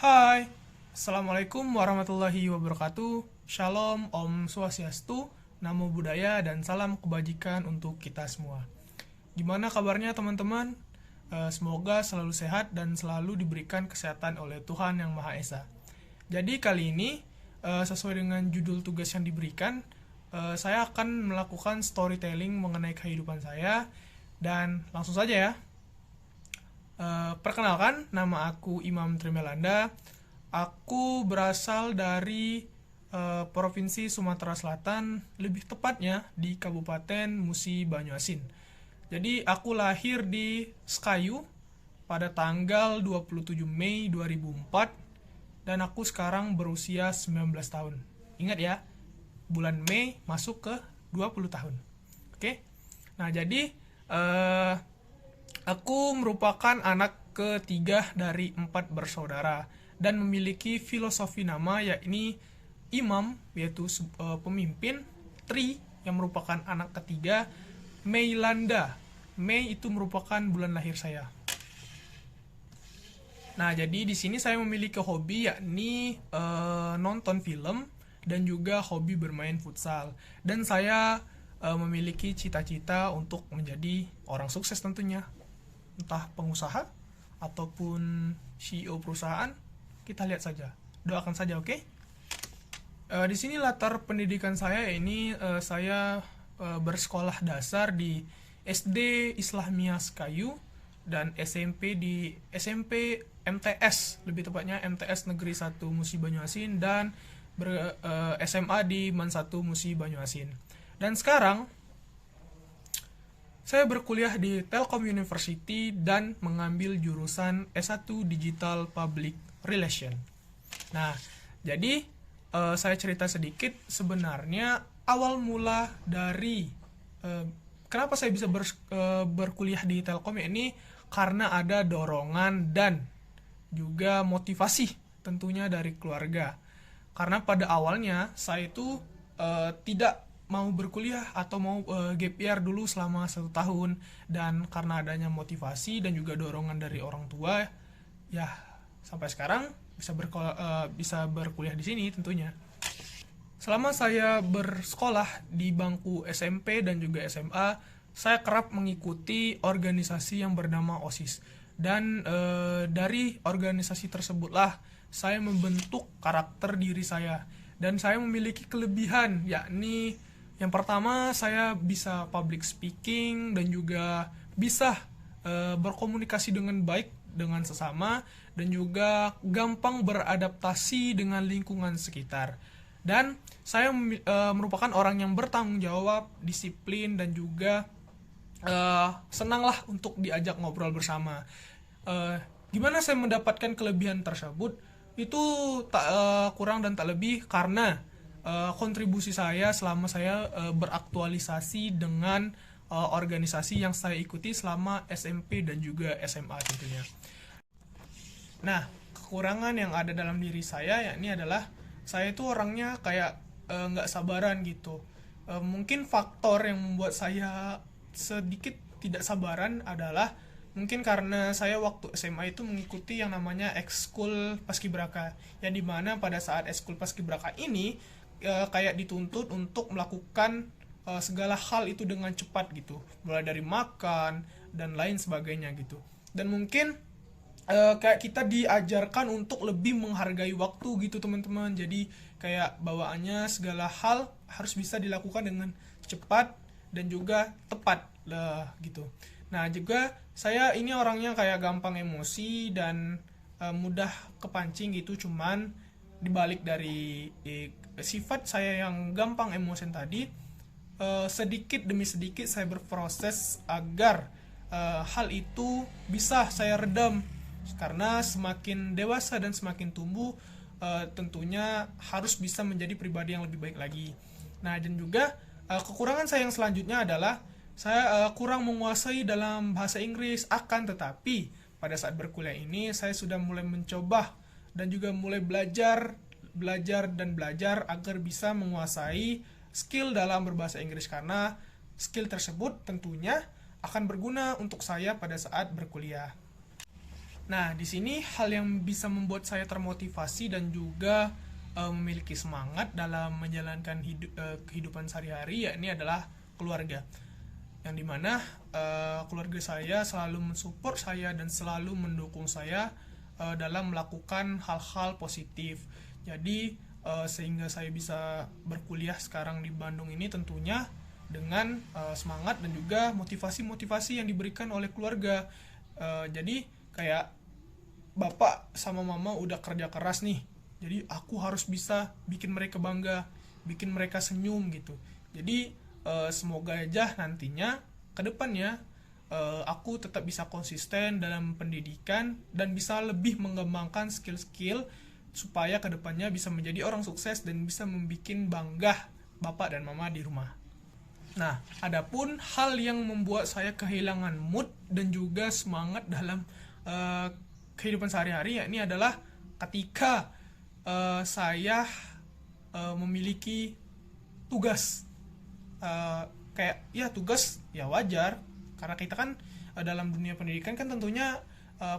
Hai, Assalamualaikum warahmatullahi wabarakatuh. Shalom, Om Swastiastu, Namo Buddhaya, dan salam kebajikan untuk kita semua. Gimana kabarnya teman-teman? Semoga selalu sehat dan selalu diberikan kesehatan oleh Tuhan Yang Maha Esa. Jadi kali ini, sesuai dengan judul tugas yang diberikan, saya akan melakukan storytelling mengenai kehidupan saya. Dan langsung saja ya. Perkenalkan, nama aku Imam Trimelanda. Aku berasal dari Provinsi Sumatera Selatan, lebih tepatnya di Kabupaten Musi Banyuasin. Jadi aku lahir di Sekayu pada tanggal 27 Mei 2004 dan aku sekarang berusia 19 tahun. Ingat ya, bulan Mei masuk ke 20 tahun. Oke. Nah, jadi aku merupakan anak ketiga dari 4 bersaudara dan memiliki filosofi nama yakni Imam, yaitu pemimpin, Tri yang merupakan anak ketiga, Meilanda. Mei itu merupakan bulan lahir saya. Nah, jadi di sini saya memiliki hobi yakni nonton film dan juga hobi bermain futsal. Dan saya memiliki cita-cita untuk menjadi orang sukses tentunya. Entah pengusaha ataupun CEO perusahaan, kita lihat saja. Doakan saja, oke? Di sini latar pendidikan saya ini saya bersekolah dasar di SD Islamiyah Sekayu dan SMP di SMP MTS, lebih tepatnya MTS Negeri 1 Musi Banyuasin dan SMA di MAN 1 Musi Banyuasin. Dan sekarang saya berkuliah di Telkom University dan mengambil jurusan S1 Digital Public Relation. Nah, jadi saya cerita sedikit sebenarnya awal mula dari kenapa saya bisa berkuliah di Telkom ini karena ada dorongan dan juga motivasi tentunya dari keluarga. Karena pada awalnya saya itu tidak mau berkuliah atau mau gap year dulu selama 1 tahun, dan karena adanya motivasi dan juga dorongan dari orang tua, ya sampai sekarang bisa berkuliah di sini tentunya. Selama saya bersekolah di bangku SMP dan juga SMA, saya kerap mengikuti organisasi yang bernama OSIS. Dan dari organisasi tersebutlah saya membentuk karakter diri saya. Dan saya memiliki kelebihan, yakni yang pertama saya bisa public speaking dan juga bisa berkomunikasi dengan baik dengan sesama dan juga gampang beradaptasi dengan lingkungan sekitar. Dan saya merupakan orang yang bertanggung jawab, disiplin, dan juga senanglah untuk diajak ngobrol bersama. Gimana saya mendapatkan kelebihan tersebut? Itu tak kurang dan tak lebih karena kontribusi saya selama saya beraktualisasi dengan organisasi yang saya ikuti selama SMP dan juga SMA tentunya. Nah, kekurangan yang ada dalam diri saya yakni adalah saya itu orangnya kayak nggak sabaran gitu. Mungkin faktor yang membuat saya sedikit tidak sabaran adalah mungkin karena saya waktu SMA itu mengikuti yang namanya ekskul paskibraka, yang dimana pada saat ekskul paskibraka ini kayak dituntut untuk melakukan segala hal itu dengan cepat gitu, mulai dari makan dan lain sebagainya gitu. Dan mungkin kayak kita diajarkan untuk lebih menghargai waktu gitu teman-teman. Jadi kayak bawaannya segala hal harus bisa dilakukan dengan cepat dan juga tepat lah gitu. Nah, juga saya ini orangnya kayak gampang emosi dan mudah kepancing gitu. Cuman dibalik dari sifat saya yang gampang emosi tadi, sedikit demi sedikit saya berproses agar hal itu bisa saya redam. Karena semakin dewasa dan semakin tumbuh, tentunya harus bisa menjadi pribadi yang lebih baik lagi. Nah, dan juga kekurangan saya yang selanjutnya adalah saya kurang menguasai dalam bahasa Inggris. Akan tetapi pada saat berkuliah ini saya sudah mulai mencoba dan juga mulai belajar agar bisa menguasai skill dalam berbahasa Inggris, karena skill tersebut tentunya akan berguna untuk saya pada saat berkuliah. Nah, di sini hal yang bisa membuat saya termotivasi dan juga memiliki semangat dalam menjalankan kehidupan sehari-hari, yakni adalah keluarga. Yang dimana keluarga saya selalu mensupport saya dan selalu mendukung saya dalam melakukan hal-hal positif. Jadi sehingga saya bisa berkuliah sekarang di Bandung ini tentunya dengan semangat dan juga motivasi-motivasi yang diberikan oleh keluarga. Jadi kayak bapak sama mama udah kerja keras nih, jadi aku harus bisa bikin mereka bangga, bikin mereka senyum gitu. Jadi semoga aja nantinya kedepannya aku tetap bisa konsisten dalam pendidikan dan bisa lebih mengembangkan skill-skill supaya kedepannya bisa menjadi orang sukses dan bisa membuat bangga bapak dan mama di rumah. Nah, adapun hal yang membuat saya kehilangan mood dan juga semangat dalam uh, kehidupan sehari-hari, yakni adalah ketika saya memiliki tugas. Kayak ya tugas ya wajar, karena kita kan dalam dunia pendidikan kan tentunya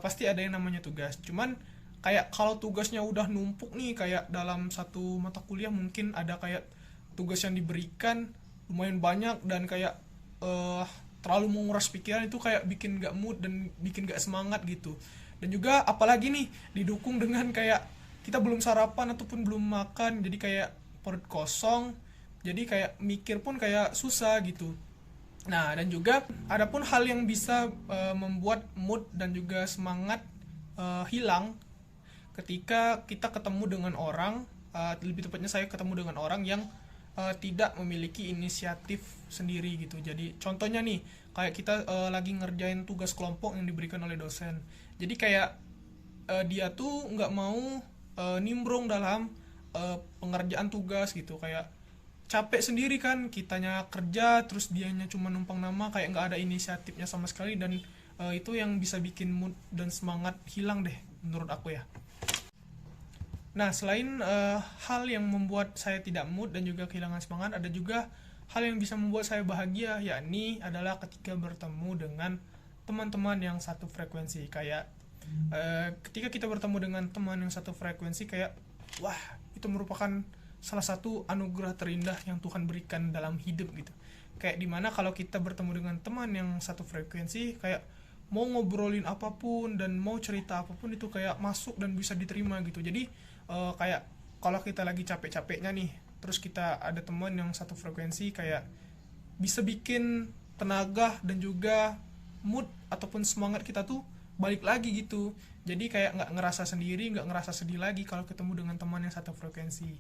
pasti ada yang namanya tugas. Cuman kayak kalau tugasnya udah numpuk nih, kayak dalam satu mata kuliah mungkin ada kayak tugas yang diberikan lumayan banyak dan kayak terlalu menguras pikiran, itu kayak bikin gak mood dan bikin gak semangat gitu. Dan juga apalagi nih didukung dengan kayak kita belum sarapan ataupun belum makan, jadi kayak perut kosong, jadi kayak mikir pun kayak susah gitu. Nah, dan juga adapun hal yang bisa membuat mood dan juga semangat hilang ketika kita ketemu dengan orang, lebih tepatnya saya ketemu dengan orang yang tidak memiliki inisiatif sendiri gitu. Jadi contohnya nih, kayak kita lagi ngerjain tugas kelompok yang diberikan oleh dosen. Jadi kayak dia tuh nggak mau nimbrung dalam pengerjaan tugas gitu. Kayak capek sendiri kan, kitanya kerja terus dianya cuma numpang nama, kayak nggak ada inisiatifnya sama sekali. Dan itu yang bisa bikin mood dan semangat hilang deh menurut aku ya. Nah, selain hal yang membuat saya tidak mood dan juga kehilangan semangat, ada juga hal yang bisa membuat saya bahagia, yakni adalah ketika bertemu dengan teman-teman yang satu frekuensi. Kayak ketika kita bertemu dengan teman yang satu frekuensi, kayak wah, itu merupakan salah satu anugerah terindah yang Tuhan berikan dalam hidup gitu. Kayak dimana kalau kita bertemu dengan teman yang satu frekuensi, kayak mau ngobrolin apapun dan mau cerita apapun itu kayak masuk dan bisa diterima gitu. Jadi kayak kalau kita lagi capek-capeknya nih, terus kita ada teman yang satu frekuensi, kayak bisa bikin tenaga dan juga mood ataupun semangat kita tuh balik lagi gitu. Jadi kayak nggak ngerasa sendiri, nggak ngerasa sedih lagi kalau ketemu dengan teman yang satu frekuensi.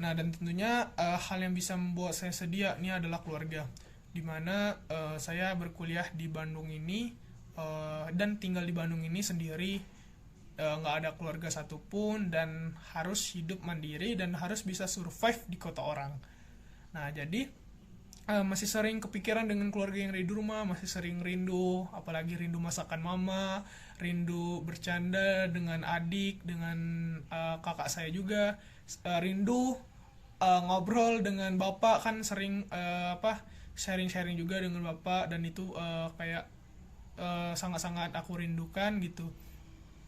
Nah, dan tentunya hal yang bisa membuat saya sedia ini adalah keluarga, dimana saya berkuliah di Bandung ini dan tinggal di Bandung ini sendiri, nggak ada keluarga satupun dan harus hidup mandiri dan harus bisa survive di kota orang. Nah, jadi masih sering kepikiran dengan keluarga yang ada di rumah, masih sering rindu, apalagi rindu masakan mama, rindu bercanda dengan adik, dengan kakak saya juga, rindu ngobrol dengan bapak, kan sering sharing-sharing juga dengan bapak, dan itu kayak sangat-sangat aku rindukan gitu.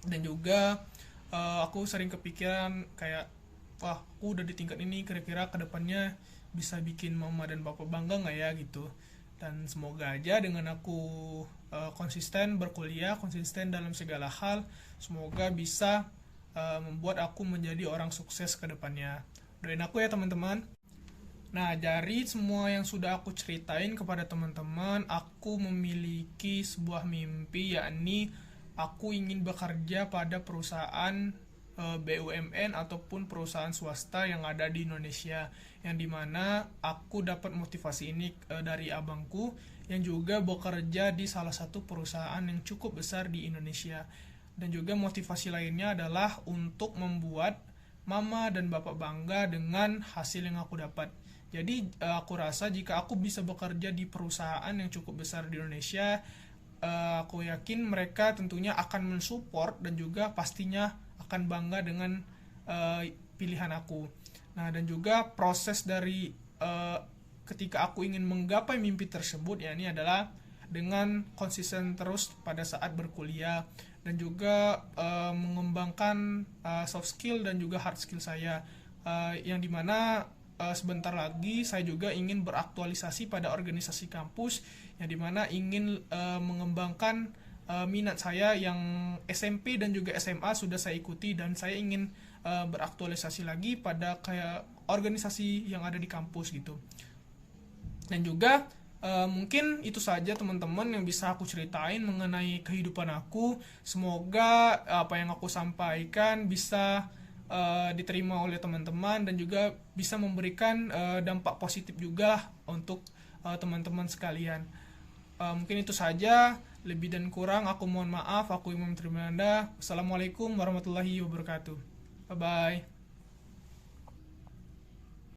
Dan juga aku sering kepikiran kayak wah, aku udah di tingkat ini, kira-kira kedepannya bisa bikin mama dan bapak bangga nggak ya gitu. Dan semoga aja dengan aku konsisten berkuliah, konsisten dalam segala hal, semoga bisa membuat aku menjadi orang sukses kedepannya. Doain aku ya teman-teman. Nah, dari semua yang sudah aku ceritain kepada teman-teman, aku memiliki sebuah mimpi, yakni aku ingin bekerja pada perusahaan BUMN ataupun perusahaan swasta yang ada di Indonesia, yang dimana aku dapat motivasi ini dari abangku yang juga bekerja di salah satu perusahaan yang cukup besar di Indonesia. Dan juga motivasi lainnya adalah untuk membuat mama dan bapak bangga dengan hasil yang aku dapat. Jadi aku rasa jika aku bisa bekerja di perusahaan yang cukup besar di Indonesia, aku yakin mereka tentunya akan mensupport dan juga pastinya akan bangga dengan pilihan aku. Nah, dan juga proses dari ketika aku ingin menggapai mimpi tersebut, ya ini adalah dengan konsisten terus pada saat berkuliah, dan juga mengembangkan soft skill dan juga hard skill saya, yang dimana sebentar lagi saya juga ingin beraktualisasi pada organisasi kampus, yang dimana ingin mengembangkan minat saya yang SMP dan juga SMA sudah saya ikuti, dan saya ingin beraktualisasi lagi pada kayak organisasi yang ada di kampus gitu. Dan juga mungkin itu saja teman-teman yang bisa aku ceritain mengenai kehidupan aku. Semoga apa yang aku sampaikan bisa diterima oleh teman-teman dan juga bisa memberikan dampak positif juga untuk teman-teman sekalian. Mungkin itu saja, lebih dan kurang aku mohon maaf. Aku Imam Trimanda. Assalamualaikum warahmatullahi wabarakatuh. Bye bye.